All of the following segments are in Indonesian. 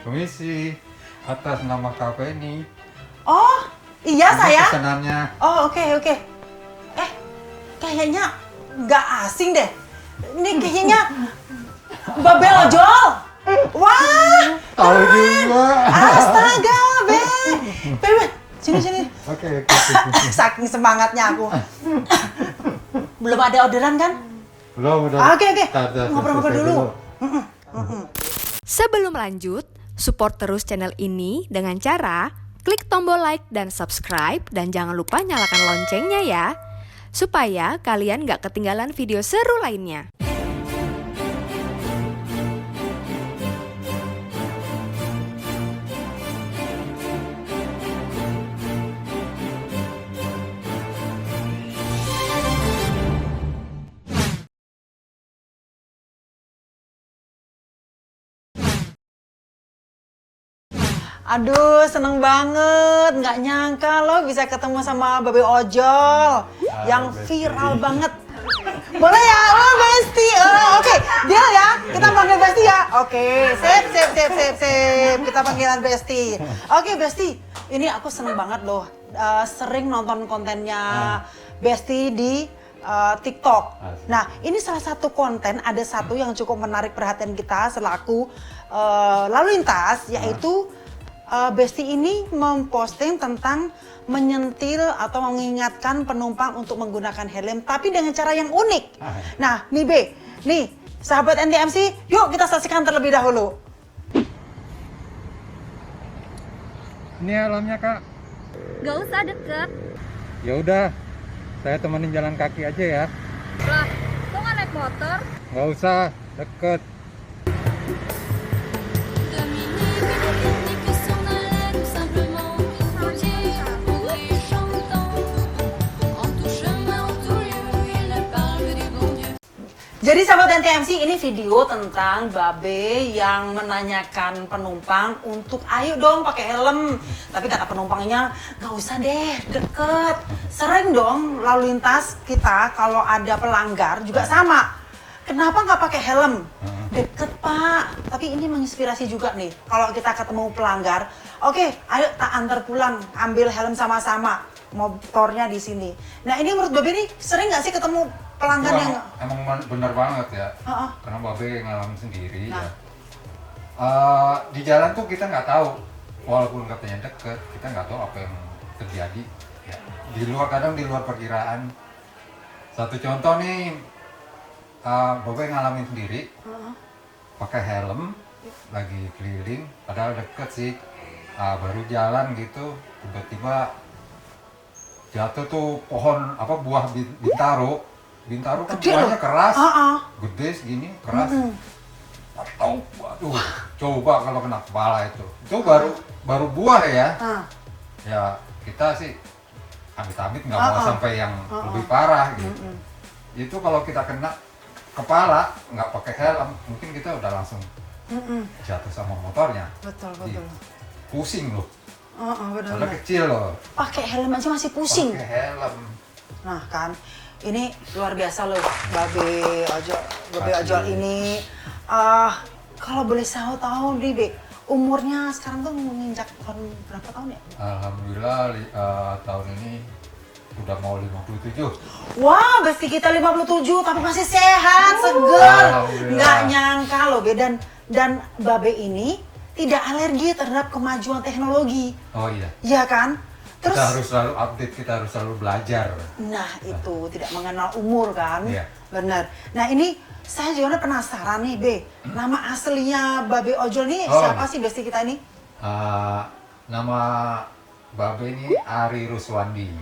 Permisi, atas nama kafe ini. Oh, iya Ini saya. pesanannya. Oh, oke. Kayaknya nggak asing deh. Ini kayaknya Babe Ojol. Wah, Tahu juga. astaga, Be. Sini. Oke. Saking semangatnya aku. Belum ada orderan kan? Belum, udah. Oke. Tada, Ngobrol-ngobrol selesai dulu. Sebelum lanjut, support terus channel ini dengan cara klik tombol like dan subscribe dan jangan lupa nyalakan loncengnya ya, supaya kalian gak ketinggalan video seru lainnya. Aduh, seneng banget. Nggak nyangka lo bisa ketemu sama Babe Ojol yang viral banget. Boleh ya? Oh, Besti. Oke, deal ya. Kita panggil Besti ya. Oke, sip. Kita panggilan Besti. Oke, Besti. Ini aku seneng banget loh. Sering nonton kontennya Besti di TikTok. Nah, ini salah satu konten, ada satu yang cukup menarik perhatian kita selaku lalu lintas, yaitu Besti ini memposting tentang menyentil atau mengingatkan penumpang untuk menggunakan helm, tapi dengan cara yang unik. Nah, nih Be, nih sahabat NTMC, yuk kita saksikan terlebih dahulu. Ini helmnya, Kak. Gak usah deket. Ya udah, saya temenin jalan kaki aja ya. Lah, kok gak naik motor? Nggak usah, deket. Jadi sahabat NTMC, ini video tentang Babe yang menanyakan penumpang untuk ayo dong pakai helm. Tapi kata penumpangnya, nggak usah deh, deket. Sering dong lalu lintas kita kalau ada pelanggar juga sama. Kenapa nggak pakai helm? Deket Pak, tapi ini menginspirasi juga nih. Kalau kita ketemu pelanggar, oke, ayo tak antar pulang, ambil helm sama-sama. Motornya di sini. Nah ini menurut Babe nih sering nggak sih ketemu pelanggan Itu yang emang bener banget ya. Uh-uh. Karena Babe ngalamin sendiri Nah. ya. Di jalan tuh kita nggak tahu, walaupun katanya deket, kita nggak tahu apa yang terjadi. Ya. Kadang di luar perkiraan. Satu contoh nih, Babe ngalamin sendiri, pakai helm, lagi keliling, padahal deket sih, baru jalan gitu, tiba-tiba jatuh tuh pohon buah bintaro kan Gede buahnya loh. keras, Uh-uh. gede segini, keras. Waduh, coba kalau kena kepala itu baru buah ya. Ya kita sih amit-amit nggak mau sampai yang lebih parah gitu. Itu kalau kita kena kepala nggak pakai helm, mungkin kita udah langsung jatuh sama motornya. Betul. Pusing loh, Benar. soalnya kecil loh. Pakai helm aja masih pusing. Pakai helm. Nah kan, ini luar biasa loh, Babe Ojol ini. Kalau boleh tahu nih, Be, umurnya sekarang tuh menginjak tahun berapa tahun ya? Alhamdulillah tahun ini udah mau 57. Wah, Besti kita 57 tapi masih sehat, seger. Alhamdulillah. Nggak nyangka loh, Be, dan Babe ini tidak alergi terhadap kemajuan teknologi. Oh iya. Iya kan? Kita harus selalu update, kita harus selalu belajar. Nah itu tidak mengenal umur kan, Iya. benar. Nah ini saya juga penasaran nih, Be, nama aslinya Babe Ojol nih Oh. siapa sih Besti kita ini? Nama Babe ini Ari Ruswandi.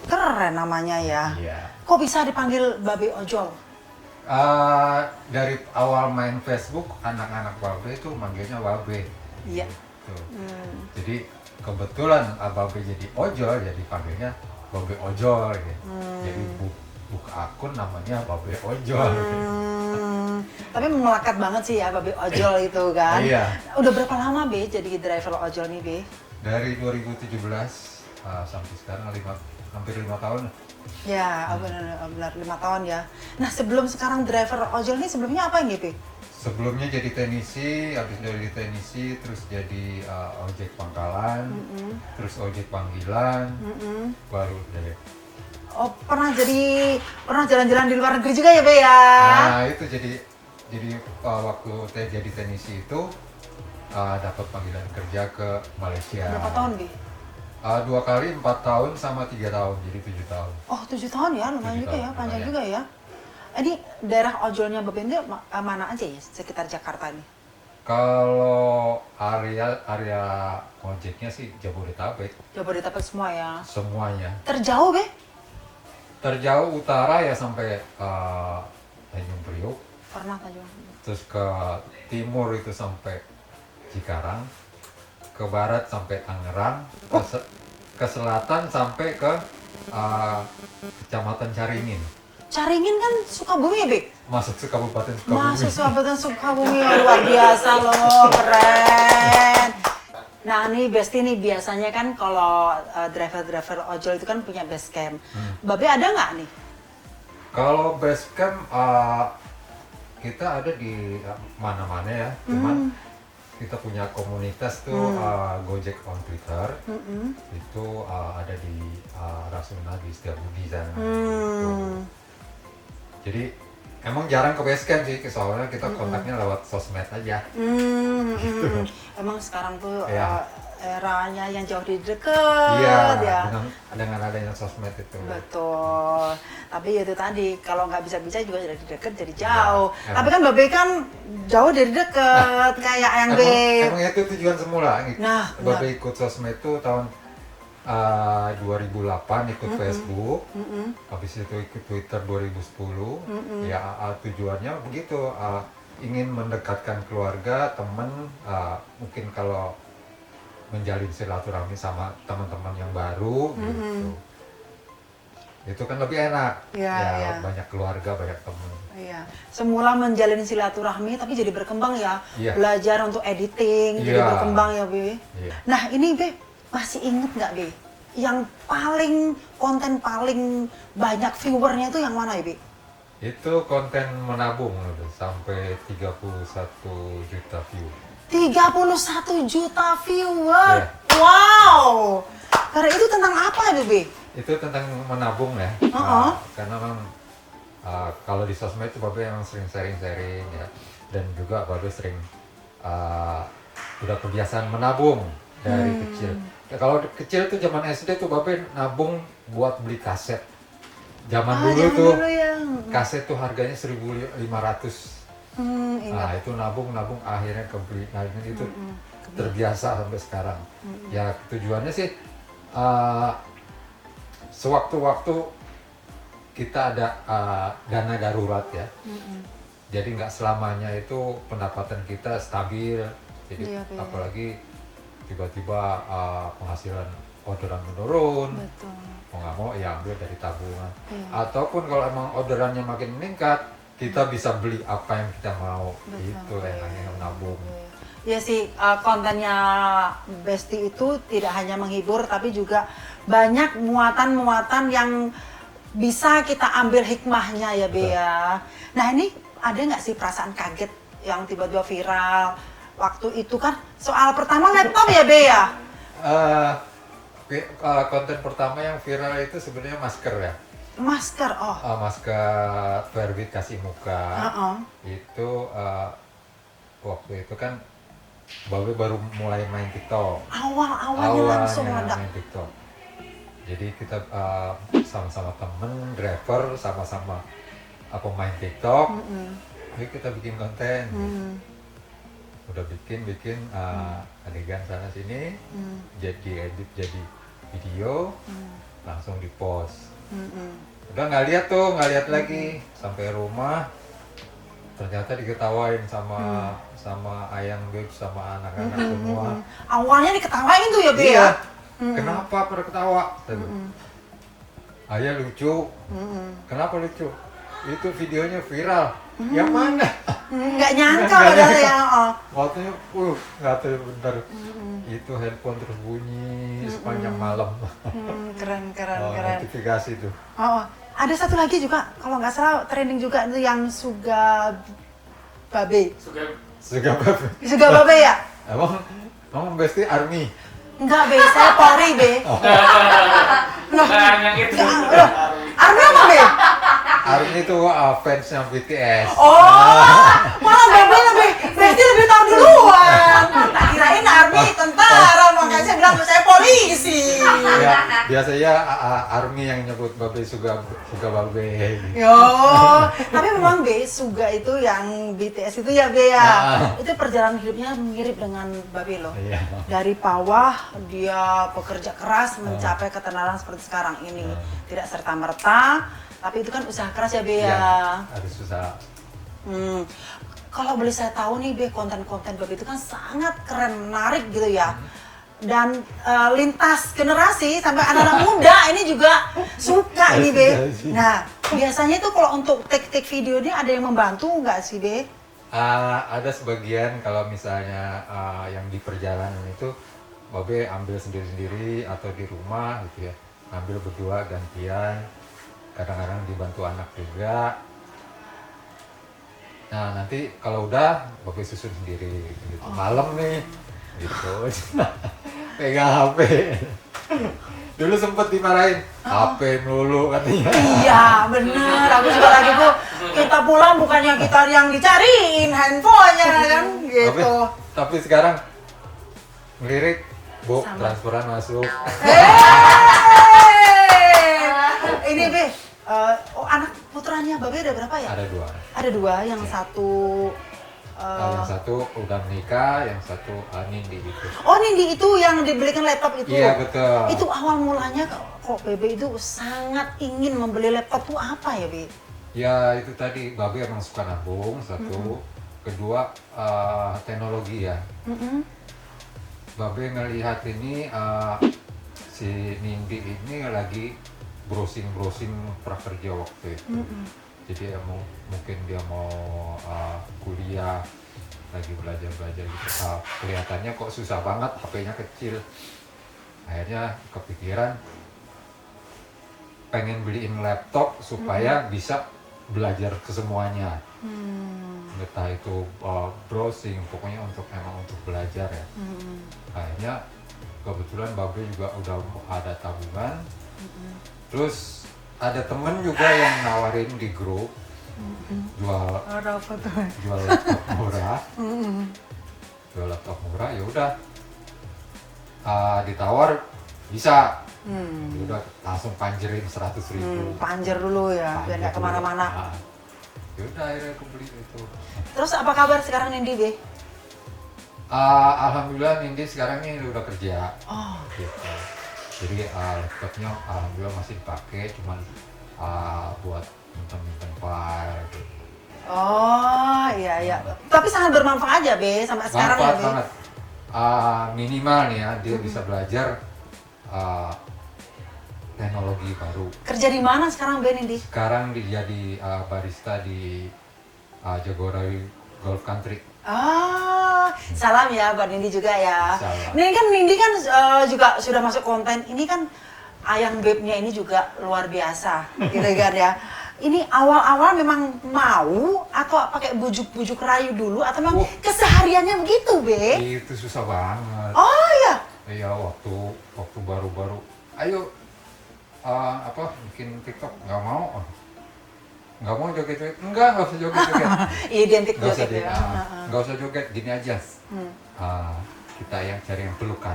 Keren namanya ya. Iya. Kok bisa dipanggil Babe Ojol? Dari awal main Facebook, anak-anak Babe itu manggilnya Babe. Iya. Tuh. Jadi kebetulan Babe jadi ojol, jadi panggilnya Babe Ojol. Gitu. Jadi buka akun namanya Babe Ojol. Tapi melekat banget sih ya Babe Ojol itu kan. Iya. Udah berapa lama, Be, jadi driver ojol nih, Be? Dari 2017 sampai sekarang hampir 5 tahun. Ya, benar 5 tahun ya. Nah sebelum sekarang driver ojol nih sebelumnya apa yang Be? sebelumnya jadi teknisi, habis dari teknisi terus jadi ojek pangkalan, terus ojek panggilan, baru deh. Oh, pernah jalan-jalan di luar negeri juga ya, Be ya? Nah, itu jadi waktu saya jadi teknisi itu dapat panggilan kerja ke Malaysia. Berapa tahun, Be? 2 kali, 4 tahun sama 3 tahun, jadi 7 tahun. Oh, 7 tahun ya, lumayan 7 juga ya, tahun, panjang lumayan. juga ya. Ini daerah ojolnya Babe ini mana aja ya sekitar Jakarta ini? Kalau area ojeknya sih Jabodetabek Jabodetabek semua ya. semuanya. Terjauh, Be? Terjauh utara ya sampai Tanjung Priok, Pernah Tanjung. terus ke timur itu sampai Cikarang, ke barat sampai Tangerang, ke selatan sampai ke Kecamatan Caringin. Caringin kan Sukabumi ya, Be? Masuk ke Kabupaten Sukabumi. Masuk Kabupaten Sukabumi, luar biasa loh, keren. Nah nih Besti nih biasanya kan kalau driver-driver ojol itu kan punya base camp. Babe ada nggak nih? Kalau base camp kita ada di mana-mana ya, cuman kita punya komunitas tuh Gojek on Twitter, itu ada di Rasuna di Setiabudi sana. Gitu. Jadi emang jarang ke base camp sih, soalnya kita kontaknya lewat sosmed aja. Emang sekarang tuh Iya. eranya yang jauh di deket Iya, ya. dengan adanya sosmed itu. Betul. Tapi ya itu tadi kalau nggak bisa juga dari deket jadi jauh. Ya, Tapi kan Babe kan jauh dari deket kayak yang Emang itu tujuan semula. Nah, Babe ikut sosmed itu tahun 2008 ikut Facebook, habis itu ikut Twitter 2010. Ya tujuannya begitu, ingin mendekatkan keluarga, teman, mungkin kalau menjalin silaturahmi sama teman-teman yang baru gitu. Itu kan lebih enak. Iya, ya iya. banyak keluarga, banyak teman. Iya, semula menjalin silaturahmi tapi jadi berkembang ya. Iya. Belajar untuk editing jadi Iya. berkembang ya, Be. Iya. Nah, ini Be, masih inget nggak, Be? Yang konten paling banyak viewernya itu yang mana ya, Be? Itu konten menabung sampai 31 juta view. 31 juta viewer. Iya. Wow. Karena itu tentang apa itu, Be? Itu tentang menabung ya. Karena memang kalau di sosmed itu Babe yang sering sharing-sharing ya, dan juga Babe sering udah kebiasaan menabung dari kecil. Ya, kalau kecil tuh zaman SD tuh Babe nabung buat beli kaset. Zaman dulu zaman tuh dulu ya. kaset tuh harganya 1.500. Ingat. Nah itu nabung akhirnya kebeli. Nah ini itu terbiasa sampai sekarang. Ya tujuannya sih sewaktu-waktu kita ada dana darurat ya. Jadi nggak selamanya itu pendapatan kita stabil. Jadi Iya, iya. apalagi tiba-tiba penghasilan orderan menurun. Betul. Mau nggak mau ya ambil dari tabungan. Iya. Ataupun kalau emang orderannya makin meningkat, kita bisa beli apa yang kita mau. Betul, Itu iya. enaknya menabung. Ya sih, kontennya Besti itu tidak hanya menghibur, tapi juga banyak muatan-muatan yang bisa kita ambil hikmahnya ya, Be ya. Nah ini ada nggak sih perasaan kaget yang tiba-tiba viral? Waktu itu kan soal pertama laptop ya, Be ya? Konten pertama yang viral itu sebenarnya masker ya. Masker, oh. Masker verifikasi muka. Itu waktu itu kan Babe baru mulai main TikTok. Awalnya langsung ada. main TikTok. Jadi kita sama-sama temen, driver, sama-sama pemain TikTok. Ayo kita bikin konten. Udah bikin adegan sana sini, jadi edit jadi video, langsung di post. Udah nggak lihat lagi sampai rumah, ternyata diketawain sama ayang beb sama anak-anak semua. Awalnya diketawain tuh ya, Be Iya. ya? Kenapa pada ketawa? Ayah lucu. Kenapa lucu? Itu videonya viral. Yang mana? Nggak nyangka Nggak padahal nyangka. ya. Waktunya, nggak tahu bentar. Itu handphone terus bunyi sepanjang malam. Keren. Notifikasi tuh. Oh, ada satu lagi juga, kalau nggak salah trending juga itu yang Babe. Suga Babe. Suga Babe ya? Emang Besti Army? Enggak, Be. Saya Polri, Be. Bukan yang itu. Army apa, Be? Army itu fansnya BTS. Oh, malah Babe lebih, Besti lebih tahu duluan. Tak kirain Army tentara, makanya saya bilang saya polisi. Ya, biasanya Army yang nyebut Babe Suga Babe. Yo, tapi memang Be, Suga itu yang BTS itu ya Be ya. Itu perjalanan hidupnya mirip dengan Babe loh. Iya. Dari bawah dia bekerja keras mencapai ketenaran seperti sekarang ini. Tidak serta-merta, tapi itu kan usaha keras ya Be ya. Iya, harus susah. Kalau boleh saya tahu nih Be, konten-konten Babe itu kan sangat keren, menarik gitu ya. Dan lintas generasi sampai anak-anak muda ini juga suka ini Be. Nah, biasanya itu kalau untuk take video ini ada yang membantu nggak sih Be? Ada sebagian kalau misalnya yang di perjalanan itu Babe ambil sendiri-sendiri atau di rumah gitu ya, ambil berdua gantian, kadang-kadang dibantu anak juga. Nah nanti kalau udah Babe susun sendiri gitu. Malam nih gitu pegang HP. Dulu sempet dimarahin HP melulu katanya. Iya bener, aku juga lagi tuh kita pulang bukannya kita yang dicariin handphonenya kan gitu. Tapi sekarang ngelirik, Bu, Sama. transferan masuk. Ini Be, anak putranya Babe ada berapa ya? Ada dua. Ada dua, yang satu Yang satu udah menikah, yang satu Nindi gitu. Oh Nindi itu yang dibelikan laptop itu? Iya betul. Itu awal mulanya kok Bebe itu sangat ingin membeli laptop tuh apa ya Be? Ya itu tadi Babe emang suka nabung satu, kedua teknologi ya. Babe ngelihat ini si Nindi ini lagi browsing prakerja waktu itu. Jadi ya mungkin dia mau kuliah, lagi belajar gitu. Kelihatannya kok susah banget, HP-nya kecil. Akhirnya kepikiran pengen beliin laptop supaya bisa belajar ke semuanya. Entah itu browsing, pokoknya emang untuk belajar ya. Akhirnya kebetulan Babe juga udah ada tabungan. Terus ada temen juga yang nawarin di grup jual laptop murah. Jual laptop murah ya udah ditawar bisa. Ya udah langsung panjerin 100.000. Panjer dulu ya, biar nggak kemana-mana. Ya udah akhirnya aku beli itu. Terus apa kabar sekarang Nindi Be? Alhamdulillah Nindi sekarang ini udah kerja. Oh. Gitu. Jadi laptopnya alhamdulillah masih dipakai, cuman buat nyimpen file gitu. Oh iya. Tapi sangat bermanfaat ya Be sampai sekarang ya Manfaat Be? banget. Minimal nih ya dia bisa belajar teknologi baru. Kerja di mana sekarang Be Nindi? Sekarang dia jadi barista di Jagorawi Golf Country. Salam ya buat Nindi juga ya. Salam. Nindi kan juga sudah masuk konten. Ini kan ayang babe-nya ini juga luar biasa, gitu kan ya. Ini awal-awal memang mau atau pakai bujuk-bujuk rayu dulu atau memang kesehariannya begitu, Be? Itu susah banget. Oh iya. Iya waktu baru-baru. Ayo bikin TikTok nggak mau joget-joget, nggak usah joget-joget. Identik Nggak usah joget ya. nggak usah joget, gini aja. Kita yang cari yang pelukan.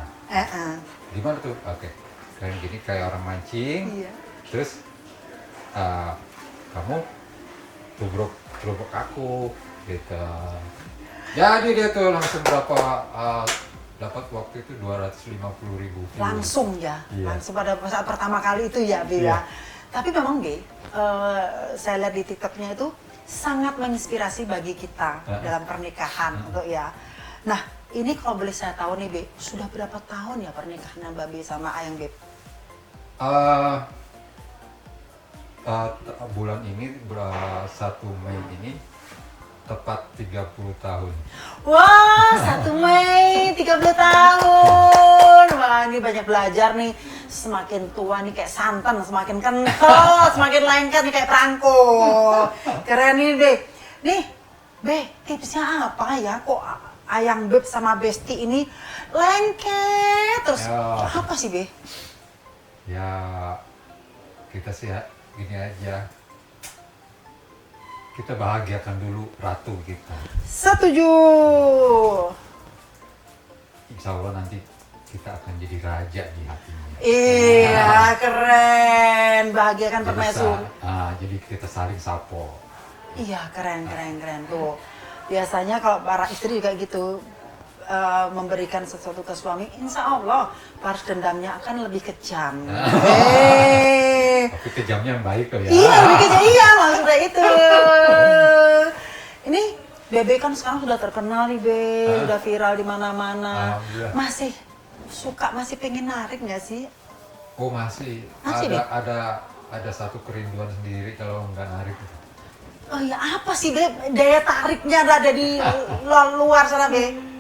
Gimana tuh? Oke, kayak gini kayak orang mancing. Iya. Terus kamu tubruk aku gitu. Jadi dia tuh langsung dapat waktu itu 250.000 view. Langsung ya, Iya. langsung pada saat pertama kali itu ya, Be ya. Iya. Tapi memang Be, saya lihat di TikToknya itu sangat menginspirasi bagi kita dalam pernikahan untuk ya. Nah, ini kalau boleh saya tahu nih Be, sudah berapa tahun ya pernikahan Mbak Be sama Ayang Beb? Bulan ini 1 Mei ini tepat 30 tahun. Wah, 1 Mei 30 tahun. Wah, ini banyak belajar nih. Semakin tua nih kayak santan, semakin kental, semakin lengket nih kayak perangko. Keren nih, Dek. Nih, Be, tipsnya apa ya? Kok Ayang Beb sama Besti ini lengket terus? Ya. Apa sih, Be? Ya kita sih ya gini aja. Kita bahagiakan dulu ratu kita. Setuju. Insya Allah nanti kita akan jadi raja di hatinya. Iya, keren. Bahagiakan Jadi permaisuri. jadi kita saling sapo. Iya, keren tuh. Biasanya kalau para istri juga gitu memberikan sesuatu ke suami, insya Allah balas dendamnya akan lebih kejam. Tapi kejamnya yang baik loh ya. Iya, lebih kejam. Iya, maksudnya itu. Ini Bebe kan sekarang sudah terkenal nih, Be. Udah viral di mana-mana. Alhamdulillah. Masih suka, masih pengen narik nggak sih? Oh masih. Masih, Be? Ada satu kerinduan sendiri kalau nggak narik. Oh iya, apa sih, Be? Daya tariknya ada di luar sana, Be?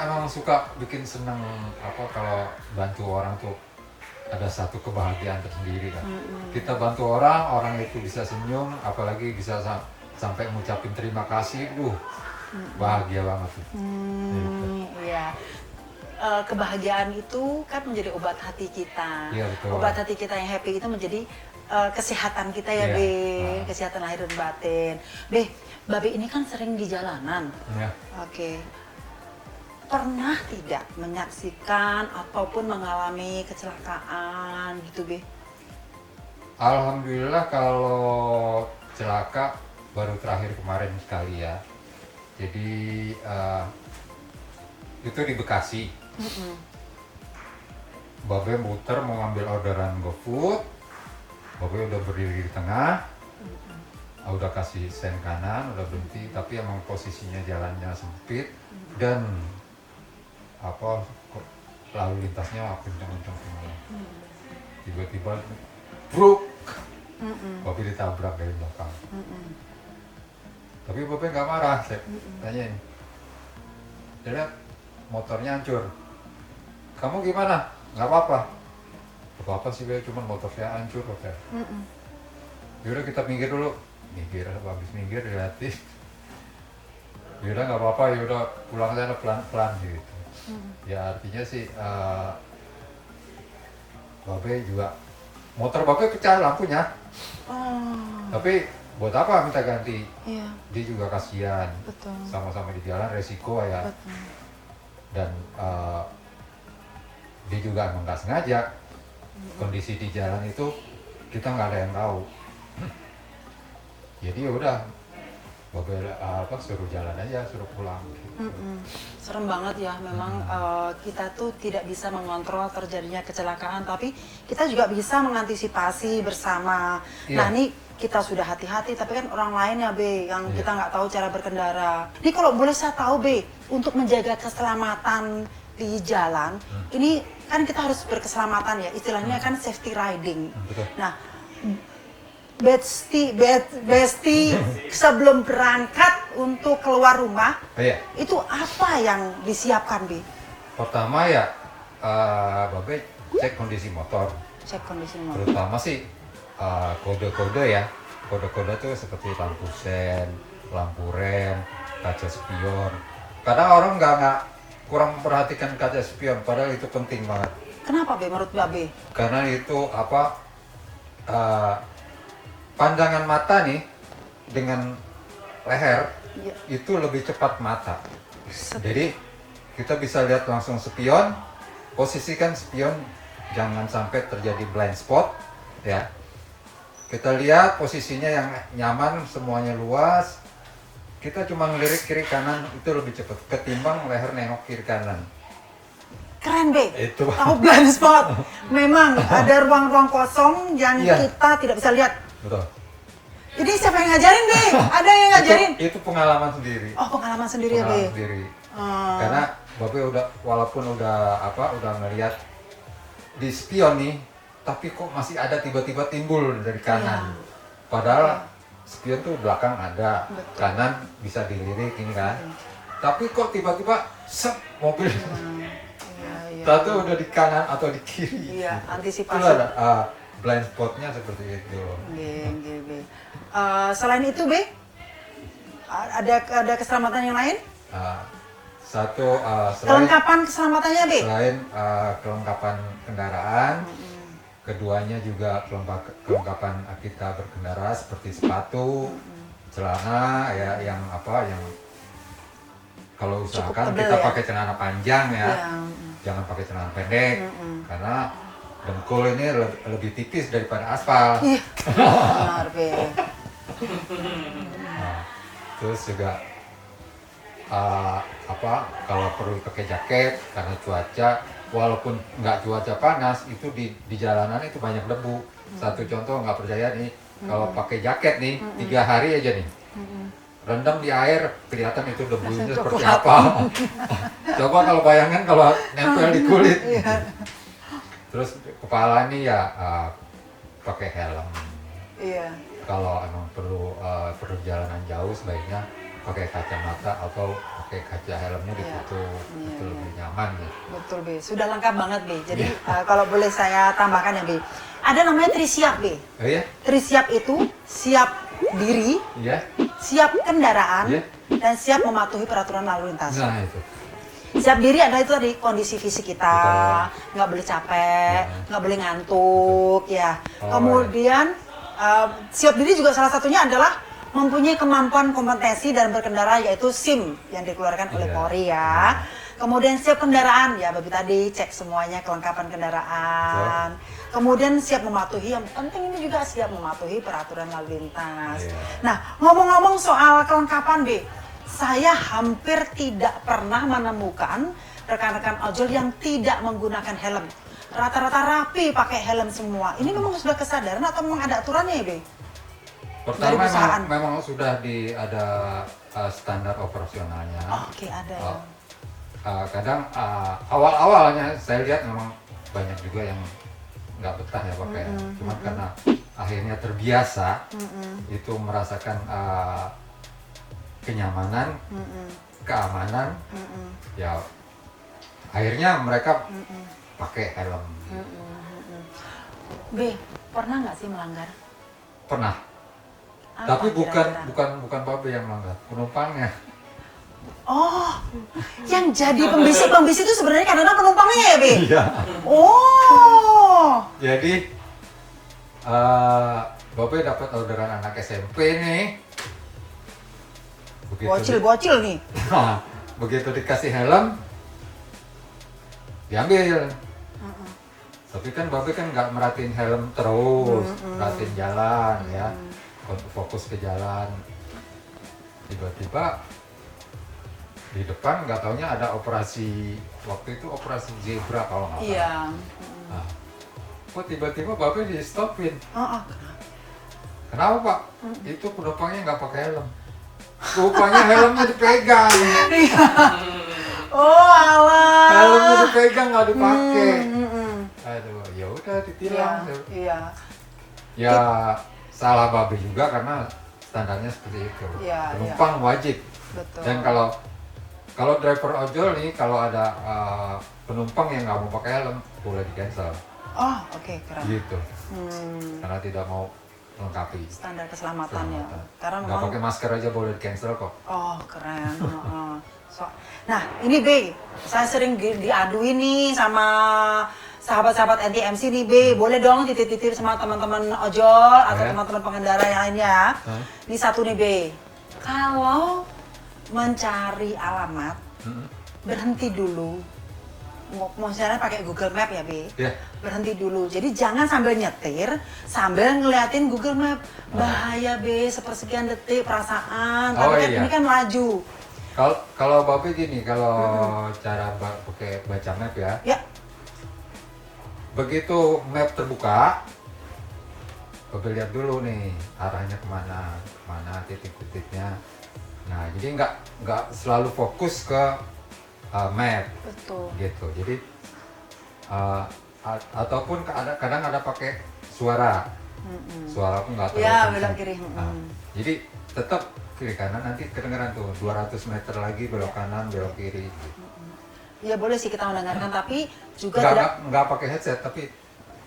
Emang suka bikin seneng apa kalau bantu orang tuh ada satu kebahagiaan tersendiri kan. Kita bantu orang, orang itu bisa senyum, apalagi bisa sampai ngucapin terima kasih, bahagia banget tuh. Iya. Kebahagiaan itu kan menjadi obat hati kita. Iya, betul. Obat hati kita yang happy itu menjadi kesehatan kita ya, Iya. Be. Kesehatan lahir dan batin. Be, Babe ini kan sering di jalanan. Ya. Oke. Pernah tidak menyaksikan ataupun mengalami kecelakaan gitu, Be? Alhamdulillah kalau celaka baru terakhir kemarin sekali ya. Jadi itu di Bekasi. Babe muter mau ngambil orderan GoFood. Babe udah berdiri di tengah. Udah kasih sen kanan, udah berhenti, tapi emang posisinya jalannya sempit dan lalu lintasnya kencang-kencang semua. Tiba-tiba bruk, Babe ditabrak dari belakang. Tapi Babe nggak marah, saya tanyain. Dia lihat motornya hancur. Kamu gimana? Nggak apa-apa. Nggak apa-apa sih, Be, cuman motor saya hancur. Yaudah kita minggir dulu. Minggir, habis minggir dilihatin. Yaudah nggak apa-apa, yaudah pulang sana pelan-pelan gitu. Ya artinya sih Babe juga motor Babe pecah lampunya. Tapi buat apa minta ganti? Iya, Dia juga kasihan. betul. Sama-sama di jalan resiko ya. Betul. Dan dia juga emang nggak sengaja. Kondisi di jalan itu kita nggak ada yang tahu. Jadi udah Babe suruh jalan aja, suruh pulang. Serem banget ya, memang kita tuh tidak bisa mengontrol terjadinya kecelakaan, tapi kita juga bisa mengantisipasi bersama. Iya. Nah ini kita sudah hati-hati, tapi kan orang lain ya, Be, yang Iya. kita nggak tahu cara berkendara. Ini kalau boleh saya tahu, Be, untuk menjaga keselamatan di jalan, ini kan kita harus berkeselamatan ya, istilahnya kan safety riding. Betul. Nah, Besti sebelum berangkat untuk keluar rumah, Iya. itu apa yang disiapkan, Bi? Pertama ya Babe cek kondisi motor. Cek kondisi motor. Terutama sih kode-kode ya. Kode-kode tuh seperti lampu sen, lampu rem, kaca spion. Kadang orang nggak kurang memperhatikan kaca spion, padahal itu penting banget. Kenapa, Be, menurut Babe? Karena itu pandangan mata nih dengan leher Iya. itu lebih cepat mata. Jadi kita bisa lihat langsung spion, posisikan spion jangan sampai terjadi blind spot ya. Kita lihat posisinya yang nyaman, semuanya luas. Kita cuma ngelirik kiri kanan itu lebih cepat ketimbang leher nengok kiri kanan. Keren, Be. Itu. Tahu blind spot. Memang ada ruang-ruang kosong yang Iya. kita tidak bisa lihat. Betul. Jadi siapa yang ngajarin, Be? Ada yang ngajarin? Itu pengalaman sendiri. Oh, pengalaman sendiri ya, Be? Pengalaman sendiri. Hmm. Karena Babe walaupun udah ngelihat di spion nih, tapi kok masih ada tiba-tiba timbul dari kanan. Iya. Padahal spion tuh belakang ada, Betul. kanan bisa dilirik ini kan. Tapi kok tiba-tiba mobil Iya. satu udah di kanan atau di kiri. Iya, Gitu. antisipasi. Itu ada blind spotnya seperti itu. Nggih, Be. Selain itu, Be, Ada keselamatan yang lain? Satu Kelengkapan keselamatannya, Be? selain kelengkapan kendaraan, keduanya juga kelengkapan kita berkendara seperti sepatu, celana ya yang kalau usahakan tebel kita ya? pakai celana panjang ya, Iya. jangan pakai celana pendek karena dengkul ini lebih tipis daripada aspal. Ih, benar, Be. Nah, terus juga kalau perlu pakai jaket karena cuaca, walaupun nggak cuaca panas itu di jalanan itu banyak debu. Satu contoh nggak percaya nih, kalau pakai jaket nih 3 hari aja nih rendam di air kelihatan itu debunya seperti apa. Coba kalau bayangkan kalau nempel di kulit. Terus kepala nih ya pakai helm. Iya. Kalau emang perlu perjalanan jauh sebaiknya pakai kacamata atau pakai kaca helmnya ditutup, itu lebih nyaman ya. Betul, Be. Sudah lengkap banget, Be. Jadi kalau boleh saya tambahkan ya, Be. Ada namanya trisiap, Be. Oh iya? Trisiap itu siap diri, Iya? siap kendaraan, Iya. dan siap mematuhi peraturan lalu lintas. Nah itu. Siap diri adalah itu tadi kondisi fisik kita, nggak boleh capek, nggak boleh ngantuk, ya. Oh, Kemudian siap diri juga salah satunya adalah mempunyai kemampuan kompetensi dan berkendara yaitu SIM yang dikeluarkan oleh Iya. Polri ya. Kemudian siap kendaraan ya, Babi tadi cek semuanya kelengkapan kendaraan. Kemudian siap mematuhi, yang penting ini juga siap mematuhi peraturan lalu lintas. Iya. Nah, ngomong-ngomong soal kelengkapan, B, saya hampir tidak pernah menemukan rekan-rekan ojol yang tidak menggunakan helm. Rata-rata rapi pakai helm semua. Ini memang sudah kesadaran atau memang ada aturannya ya, B? Dari Pertama perusahaan. memang sudah ada standar operasionalnya. Oke, ada ya. Kadang awal-awalnya saya lihat memang banyak juga yang nggak betah ya pakai. Cuman karena akhirnya terbiasa, itu merasakan kenyamanan, keamanan, ya akhirnya mereka pakai helm. B, pernah nggak sih melanggar? Pernah. Apa Tapi kira-kira? bukan Babe yang melanggar, penumpangnya. Oh, yang jadi pembisik itu sebenarnya kadang-kadang penumpangnya ya, B? Iya. Oh, Jadi Babe dapat orderan anak SMP nih. bocil-bocil nih. Nah, begitu dikasih helm, diambil. Tapi kan Babe kan nggak merhatiin helm terus, merhatiin jalan ya, fokus ke jalan. Tiba-tiba di depan nggak taunya ada operasi, waktu itu operasi zebra kalau nggak salah. Iya. Nah, kok tiba-tiba Babe di stopin. Oh, Kenapa Pak? Itu penumpangnya nggak pakai helm. Rupanya helmnya dipegang. oh alah. Helmnya dipegang nggak dipakai. Aduh, ya udah ditilang. Iya. Ya salah Babe juga karena standarnya seperti itu. Iya, Penumpang wajib. Betul. Dan kalau driver ojol nih kalau ada penumpang yang nggak mau pakai helm boleh di cancel. Oh, oke, keren. Gitu. Karena tidak mau melengkapi. Standar keselamatan ya. Keselamatan. Karena Nggak memang pakai masker aja boleh di cancel kok. oh, keren. Heeh. Nah, ini B, saya sering diaduin nih sama sahabat-sahabat NTMC nih, B. Boleh dong titip-titip sama teman-teman ojol atau teman-teman pengendara yang lainnya. Ini satu nih, B. Kalau mencari alamat, berhenti dulu. Maksudnya pakai Google Map ya, B. Iya. Berhenti dulu. Jadi jangan sambil nyetir, sambil ngeliatin Google Map. Bahaya, B, sepersekian detik perasaan. Oh, Tapi kan iya. ini kan laju. Kalau Babe gini, kalau cara pakai baca map ya, Ya, begitu map terbuka, Babe lihat dulu nih arahnya kemana titik-titiknya. Nah, jadi nggak selalu fokus ke map, betul. gitu. Jadi ataupun kadang ada pakai suara pun nggak terlalu Ya, kencang. belok kiri. Nah, jadi tetap kiri kanan, nanti kedengeran tuh 200 meter lagi belok kanan belok kiri. Ya boleh sih kita mendengarkan, tapi juga tidak. Nggak pakai headset tapi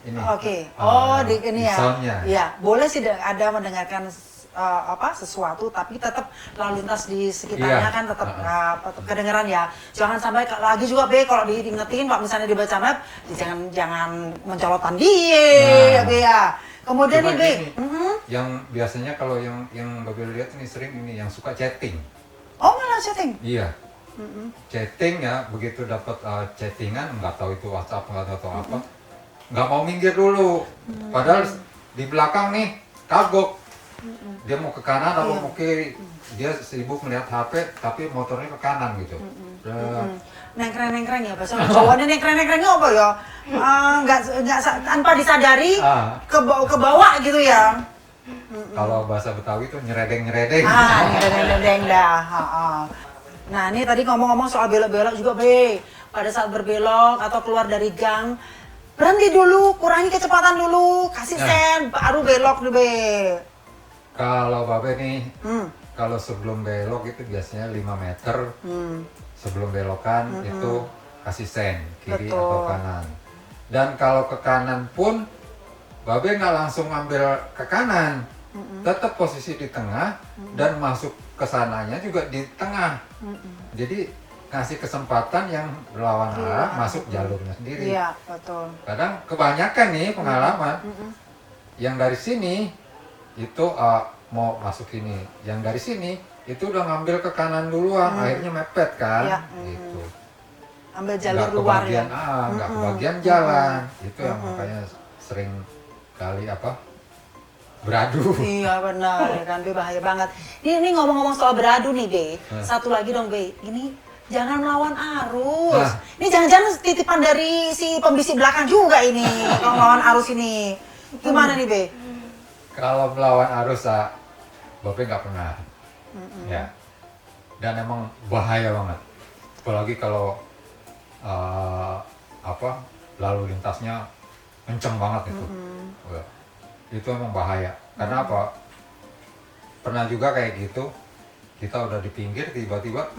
ini. Oke. Oh, di ini ya. Soundnya. Ya, boleh sih ada mendengarkan sesuatu, tapi tetap lalu lintas di sekitarnya Iya. kan tetap kedengeran ya. Jangan sampai lagi juga Be, kalau diingetin Pak misalnya dibaca map, jangan mencolotan dia, Be ya. Kemudian Coba nih Be, gini, yang biasanya kalau yang Babe lihat ini sering ini yang suka chatting. oh malah chatting. Iya. Chatting ya, begitu dapat chattingan nggak tahu itu WhatsApp nggak tahu apa, nggak mau minggir dulu. Padahal di belakang nih kagok. Dia mau ke kanan atau mau ke kiri, dia sibuk melihat HP tapi motornya ke kanan gitu. Nengkreng ya bahasa Jawa ini nengkreng-nengkrengnya apa ya? Nggak tanpa disadari ke bawah gitu ya. Kalau bahasa Betawi itu nyeredeng-nyeredeng. Nyeredeng dah. Nah ini tadi ngomong-ngomong soal belok-belok juga Be. Pada saat berbelok atau keluar dari gang, berhenti dulu, kurangi kecepatan dulu, kasih sen, baru belok dulu Be. Kalau Babe nih, kalau sebelum belok itu biasanya 5 meter sebelum belokan itu kasih sen kiri Betul. atau kanan. Dan kalau ke kanan pun Babe nggak langsung ambil ke kanan, tetap posisi di tengah dan masuk ke sananya juga di tengah. Jadi kasih kesempatan yang berlawan arah masuk jalurnya sendiri. Iya betul. Kadang kebanyakan nih pengalaman yang dari sini itu mau masuk ini, yang dari sini itu udah ngambil ke kanan duluan, akhirnya mepet kan, Iya, gitu. Ambil jalur Nggak luar ya. kebagian nggak kebagian jalan, itu yang makanya sering kali beradu. Iya benar, ya kan Be, bahaya banget. Ini ngomong-ngomong soal beradu nih Be, satu lagi dong Be, ini jangan melawan arus. Ini jangan-jangan titipan dari si pembisik belakang juga ini, kalau melawan arus ini. Gimana nih Be? Kalau melawan arus, Babe nggak pernah, ya. Dan emang bahaya banget. Apalagi kalau lalu lintasnya kenceng banget itu. Wah, itu emang bahaya. Karena apa? Pernah juga kayak gitu. Kita udah di pinggir, tiba-tiba,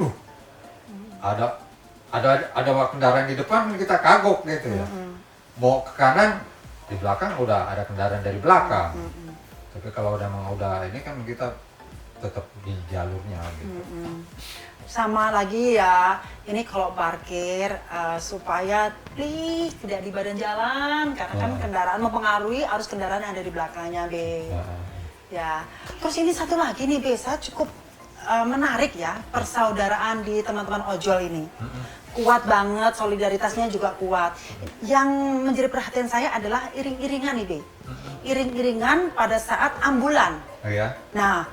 ada kendaraan di depan, kita kagok gitu ya. Mau ke kanan, di belakang udah ada kendaraan dari belakang. Tapi kalau udah ini kan kita tetap di jalurnya gitu. Sama lagi ya, ini kalau parkir supaya please tidak di badan jalan, karena kan kendaraan mempengaruhi arus kendaraan yang ada di belakangnya Be. Ya, terus ini satu lagi nih Be, saya cukup menarik ya persaudaraan di teman-teman ojol ini. Kuat banget, solidaritasnya juga kuat. Yang menjadi perhatian saya adalah iring-iringan nih Be. Iring-iringan pada saat ambulan. Oh ya? Nah,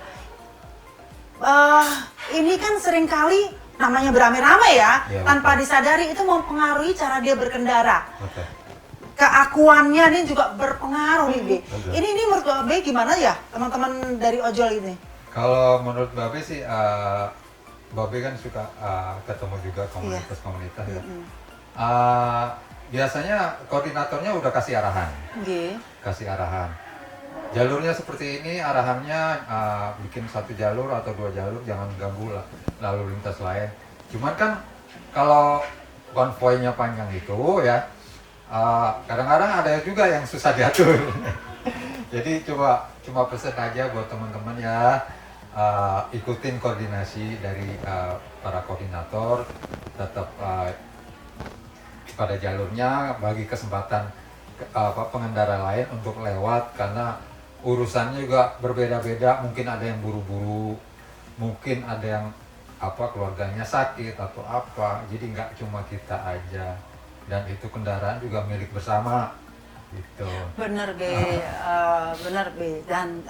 ini kan seringkali namanya beramai-ramai ya, tanpa disadari itu mempengaruhi cara dia berkendara. Betul. Keakuannya ini juga berpengaruh nih Be. Ini menurut Be gimana ya teman-teman dari ojol ini? Kalau menurut Babe sih, Babe kan suka ketemu juga komunitas-komunitas ya. Biasanya koordinatornya udah kasih arahan. Kasih arahan. Jalurnya seperti ini, arahannya bikin 1 jalur atau 2 jalur, jangan ganggu lalu lintas lain. Cuman kan kalau konvoynya panjang itu ya, kadang-kadang ada juga yang susah diatur. Jadi cuma pesan aja buat teman-teman ya, ikutin koordinasi dari para koordinator, tetap pada jalurnya, bagi kesempatan pengendara lain untuk lewat, karena urusannya juga berbeda-beda. Mungkin ada yang buru-buru, mungkin ada yang keluarganya sakit atau apa, jadi nggak cuma kita aja, dan itu kendaraan juga milik bersama gitu. Bener Be, dan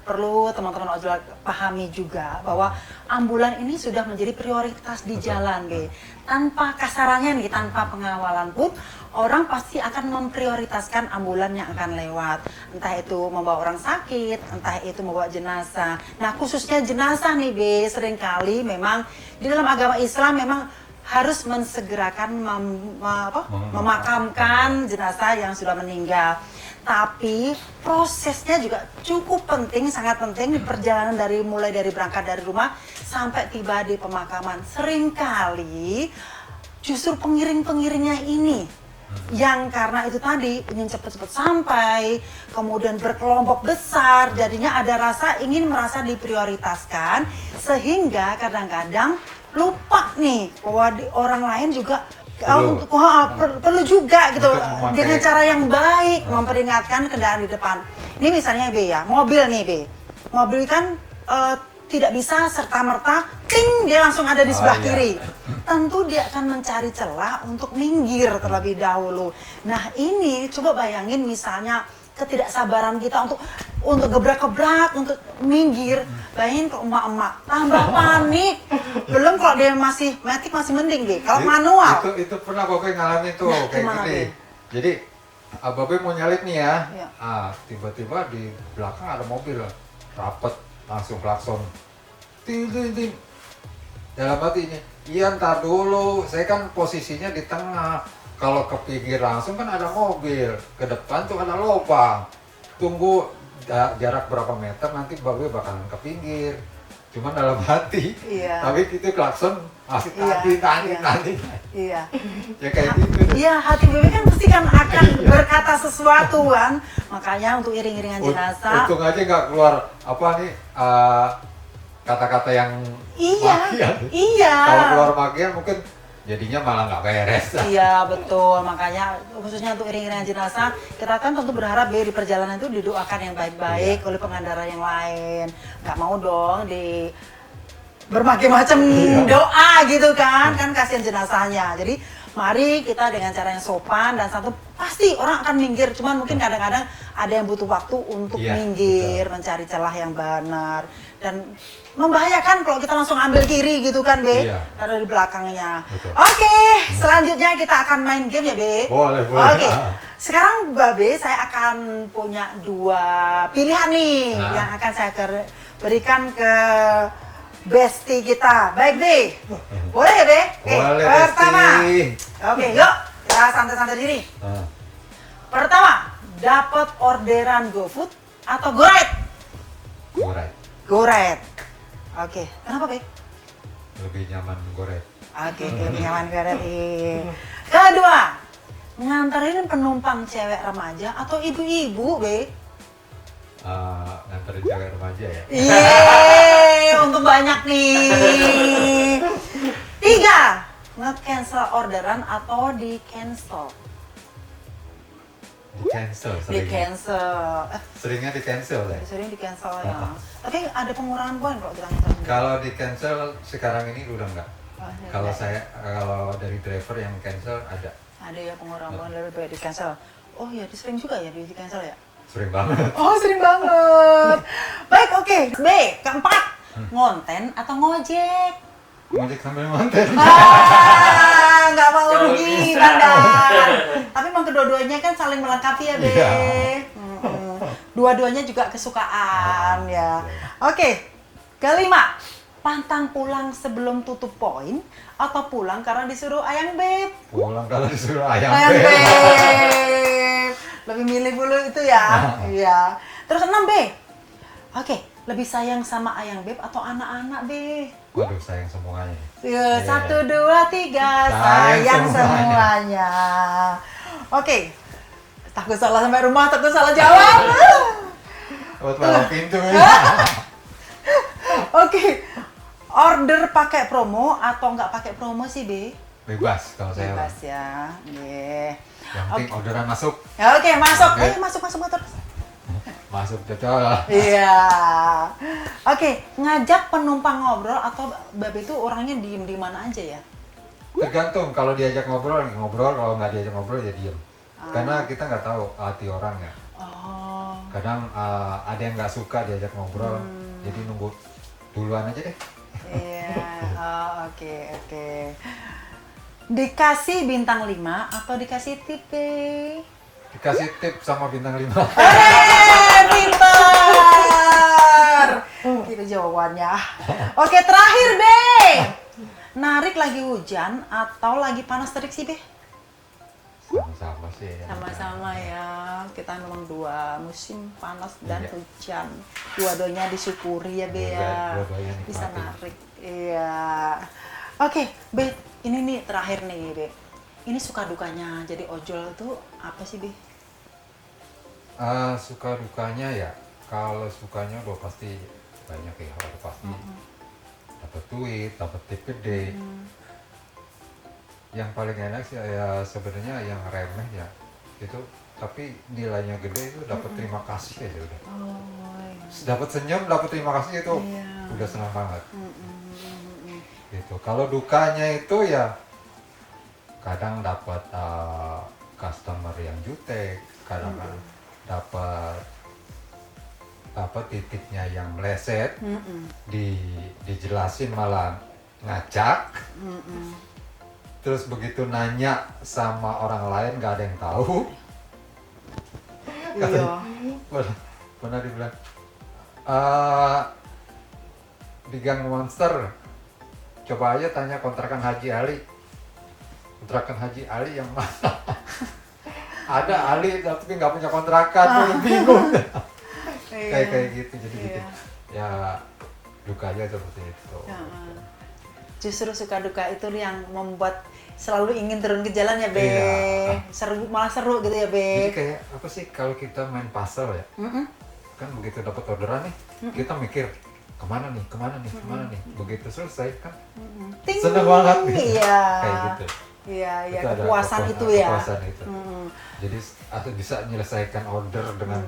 perlu teman-teman ojol pahami juga bahwa ambulan ini sudah menjadi prioritas di jalan Be. Tanpa kasarannya nih, tanpa pengawalan pun orang pasti akan memprioritaskan ambulan yang akan lewat. Entah itu membawa orang sakit, entah itu membawa jenazah. Nah khususnya jenazah nih Be, seringkali memang di dalam agama Islam memang harus mensegerakan memakamkan jenazah yang sudah meninggal. Tapi prosesnya juga cukup penting, sangat penting di perjalanan mulai dari berangkat dari rumah sampai tiba di pemakaman. Seringkali justru pengiring-pengiringnya ini yang karena itu tadi ingin cepet-cepet sampai, kemudian berkelompok besar, jadinya ada rasa ingin merasa diprioritaskan, sehingga kadang-kadang lupa nih bahwa orang lain juga perlu juga gitu dengan cara yang baik memperingatkan kendaraan di depan. Ini misalnya B ya, mobil nih B, mobil kan tidak bisa serta-merta ting dia langsung ada di sebelah kiri. Tentu dia akan mencari celah untuk minggir terlebih dahulu. Nah ini coba bayangin misalnya ketidaksabaran kita untuk gebrak-gebrak, untuk minggir. Bayangin ke emak-emak, tambah panik. Belum kalau dia masih matic masih mending deh. Kalau manual. Itu pernah Babe ngalamin tuh kayak gini. Jadi Babe mau nyalip nih ya. Tiba-tiba di belakang ada mobil rapet, langsung klakson. Ting. Dalam hati ini, iya ntar dulu, saya kan posisinya di tengah. Kalau ke pinggir langsung kan ada mobil, ke depan tuh ada lubang. Tunggu jarak berapa meter nanti Babe bakalan ke pinggir. Cuman dalam hati, tapi itu klakson masih tadi. Iya. Ya kayak gitu. Iya, hati Babe kan pasti kan akan berkata sesuatu kan. Makanya untuk iring-iringan jenazah. Untung aja nggak keluar apa nih kata-kata yang makian. Iya. Kalau keluar makian mungkin jadinya malah nggak beres. Iya betul, makanya khususnya untuk iring-iringan jenazah kita kan tentu berharap di perjalanan itu didoakan yang baik-baik oleh pengendara yang lain. Nggak mau dong di berbagai macam doa gitu kan kasihan jenazahnya. Jadi mari kita dengan cara yang sopan dan santun, pasti orang akan minggir, cuman mungkin kadang-kadang ada yang butuh waktu untuk minggir, mencari celah yang benar. Dan membahayakan kalau kita langsung ambil kiri gitu kan, Be, ada di belakangnya. Oke, selanjutnya kita akan main game ya, Be. Boleh. Oke, sekarang Babe saya akan punya 2 pilihan nih yang akan saya berikan ke bestie kita. Baik, Be. Boleh ya, Be? Boleh, pertama. bestie. Oke, yuk. Ya, santai-santai diri. Pertama, dapat orderan GoFood atau GoRide? GoRide. Oke, kenapa, Be? Lebih nyaman GoRide. Oke, lebih nyaman GoRide. Kedua, nganterin penumpang cewek remaja atau ibu-ibu, Be? Nganterin cewek remaja ya. Untuk banyak nih. 3, nge-cancel orderan atau di-cancel? Seringnya di-cancel ya? Sering di-cancel ya. Tapi ada pengurangan poin kalau kita cancel. Kalau di-cancel sekarang ini udah enggak. Kalau dari driver yang cancel ada. Ada ya pengurangan poin dari di-cancel. Oh ya, sering juga ya di-cancel ya? Sering banget. Oh, sering banget. Baik, oke. B, keempat. Ngonten atau ngojek? Ngojek sambil ngonten. Nggak mau rugi, Bandar. Tapi memang kedua-duanya kan saling melengkapi ya, Be. Dua-duanya juga kesukaan ya. Oke, kelima. Pantang pulang sebelum tutup poin atau pulang karena disuruh ayang beb? Pulang kalau disuruh ayang beb. beb. Lebih milih dulu itu ya. Iya. Terus 6B. Oke, lebih sayang sama ayang beb atau anak-anak, Be? Waduh, sayang semuanya. 1, 2, 3, sayang semuanya. Oke. Takut salah sampai rumah, takut salah jawab. Buat malam pintu ya. Oke. Order pakai promo atau nggak pakai promo sih, Be? Bebas kalau saya. Bebas ya. Yang penting orderan masuk. Oke, masuk. Ayo masuk motor. Masuk cocok. Iya. Oke, ngajak penumpang ngobrol atau Babe itu orangnya diem di mana aja ya? Tergantung, kalau diajak ngobrol, kalau nggak diajak ngobrol ya diem. Karena kita nggak tahu hati orang ya. Kadang ada yang nggak suka diajak ngobrol, jadi nunggu duluan aja deh. Iya, oke. Dikasih bintang 5 atau dikasih tip, Be? Dikasih tip sama bintang 5. Pintar! Itu jawabannya. Oke, terakhir, Be. Narik lagi hujan atau lagi panas terik sih, Be? Sama-sama sih ya. Sama-sama ya. Kita memang 2 musim, panas dan hujan. Dua-duanya disyukuri ya, Be ya. Bisa narik. Iya. Oke, Be, ini nih terakhir nih, Be. ini suka dukanya jadi ojol itu apa sih, Be? Suka dukanya ya, kalau sukanya udah pasti banyak ya, udah pasti dapat duit, dapat tip gede. Yang paling enak sih ya sebenarnya yang remeh ya itu, tapi nilainya gede itu dapat terima kasih aja udah. Oh, iya. Dapat senyum, dapat terima kasih itu Iya. udah senang banget. Gitu. Kalau dukanya itu ya kadang dapat customer yang jutek, kadang dapat titiknya yang meleset, dijelasin malah ngacak. Terus begitu nanya sama orang lain nggak ada yang tahu. Iya. Pernah dibilang di Gang Monster, coba aja tanya kontrakan Haji Ali. Kontrakan Haji Ali yang mana? Ada Ali tapi nggak punya kontrakan, bingung. Kayak gitu, jadi gitu. Ya dukanya seperti itu. Justru suka duka itu yang membuat selalu ingin turun ke jalan ya, Be. Iya. Seru, malah seru gitu ya, Be. Jadi kayak apa sih kalau kita main puzzle ya, kan begitu dapat orderan nih, kita mikir kemana nih. Begitu selesai kan, Ting. seneng banget nih. Iya. Kayak gitu. Iya, Itu ada kepuasan itu ya. Kepuasan itu. Jadi atau bisa menyelesaikan order dengan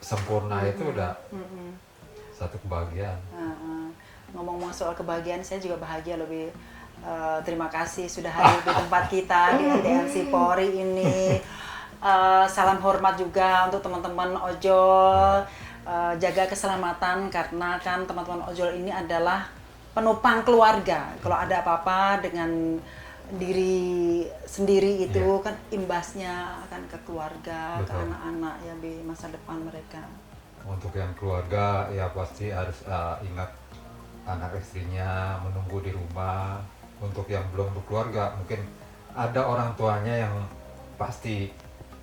sempurna itu udah satu kebahagiaan. Ngomong-ngomong soal kebahagiaan, saya juga bahagia lebih. Terima kasih sudah hadir di tempat kita di NTNC Polri ini. Salam hormat juga untuk teman-teman ojol. Jaga keselamatan karena kan teman-teman ojol ini adalah penopang keluarga. Kalau ada apa-apa dengan diri sendiri itu kan imbasnya akan ke keluarga, Betul. ke anak-anak ya di masa depan mereka. Untuk yang keluarga ya pasti harus ingat anak istrinya menunggu di rumah. Untuk yang belum berkeluarga mungkin ada orang tuanya yang pasti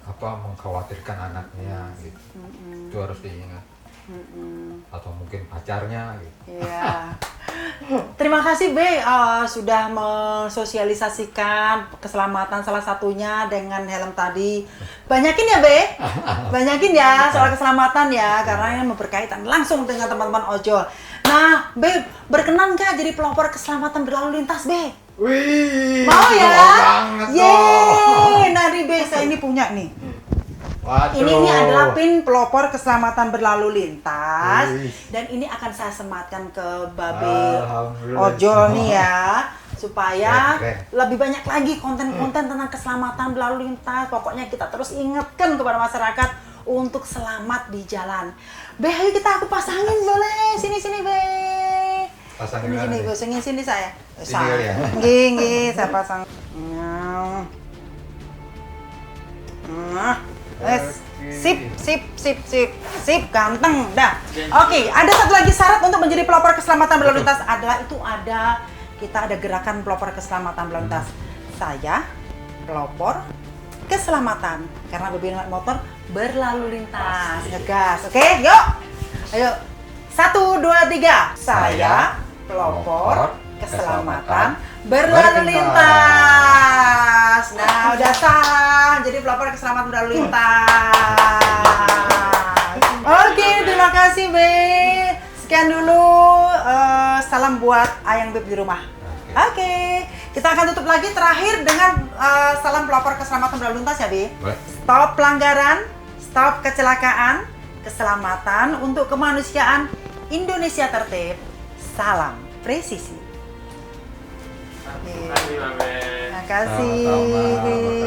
mengkhawatirkan anaknya gitu. Itu harus diingat. Atau mungkin pacarnya gitu. Iya. Terima kasih, Be, sudah mensosialisasikan keselamatan salah satunya dengan helm tadi. Banyakin ya, Be. Banyakin ya soal keselamatan ya, karena ini berkaitan langsung dengan teman-teman ojol. Nah, Be, berkenan nggak jadi pelopor keselamatan berlalu lintas, Be? Wih, Mau ya? banget Yeay, nah nih, Be, saya ini punya nih. Waduh. Ini adalah pin pelopor keselamatan berlalu lintas. Wih. Dan ini akan saya sematkan ke Babe Alhamdulillah. Ojol nih ya, supaya Keren. lebih banyak lagi konten-konten tentang keselamatan berlalu lintas. Pokoknya kita terus ingatkan kepada masyarakat untuk selamat di jalan. Be, ayo aku pasangin boleh? Sini, Be. Pasangin Sini, mana nih? gue sini saya. Sini kali ya? Gini, saya pasang. Nah, sip, ganteng, dah. Oke, ada satu lagi syarat untuk menjadi pelopor keselamatan berlalu lintas adalah kita ada gerakan pelopor keselamatan berlalu lintas. Saya pelopor keselamatan karena beberapa motor berlalu lintas. Ngegas, oke? Yuk, ayo. 1, 2, 3. Saya pelopor keselamatan berlalu lintas. Nah, udah sah jadi pelopor keselamatan berlalu lintas. Oke, terima kasih, Be. Sekian dulu. Salam buat Ayang Beb di rumah. Oke, kita akan tutup lagi terakhir dengan salam pelopor keselamatan berlalu lintas ya, Be. Boleh. Stop pelanggaran, stop kecelakaan, keselamatan untuk kemanusiaan, Indonesia tertib. Salam presisi. Terima kasih, Babe. Terima kasih. Sama-sama.